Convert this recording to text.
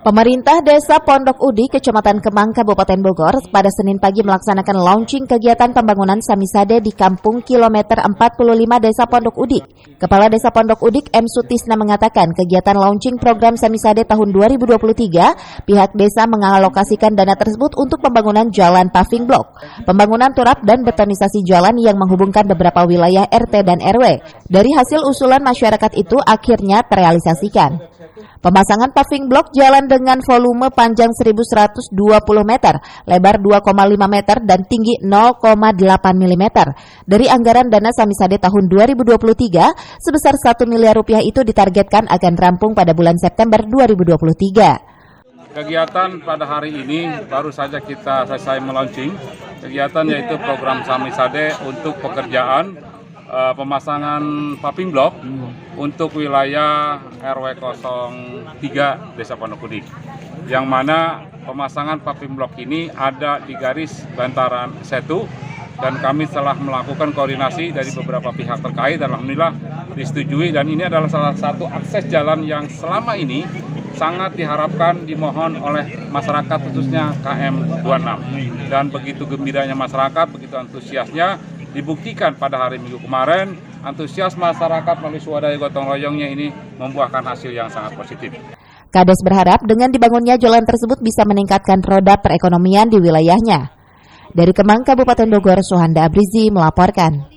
Pemerintah Desa Pondok Udi, Kecamatan Kemang, Kabupaten Bogor, pada Senin pagi melaksanakan launching kegiatan pembangunan Samisade di Kampung Kilometer 45 Desa Pondok Udi. Kepala Desa Pondok Udik, M. Sutisna mengatakan kegiatan launching program Samisade tahun 2023, pihak desa mengalokasikan dana tersebut untuk pembangunan jalan paving block, pembangunan turap dan betonisasi jalan yang menghubungkan beberapa wilayah RT dan RW. Dari hasil usulan masyarakat itu akhirnya terrealisasikan. Pemasangan paving block jalan dengan volume panjang 1.120 meter, lebar 2,5 meter, dan tinggi 0,8 mm. Dari anggaran dana Samisade tahun 2023, sebesar 1 miliar rupiah itu ditargetkan akan rampung pada bulan September 2023. Kegiatan pada hari ini baru saja kita selesai melaunching. Kegiatan yaitu program Samisade untuk pekerjaan pemasangan paving block untuk wilayah RW 03 Desa Pondok Udik, yang mana pemasangan paving block ini ada di garis bantaran Setu, dan kami telah melakukan koordinasi dari beberapa pihak terkait dan alhamdulillah disetujui, dan ini adalah salah satu akses jalan yang selama ini sangat diharapkan dimohon oleh masyarakat, khususnya KM 26, dan begitu gembiranya masyarakat, begitu antusiasnya, dibuktikan pada hari Minggu kemarin, antusias masyarakat melalui swadaya gotong royongnya ini membuahkan hasil yang sangat positif. Kades berharap dengan dibangunnya jalan tersebut bisa meningkatkan roda perekonomian di wilayahnya. Dari Kemang, Kabupaten Bogor, Suhanda Abrizi melaporkan.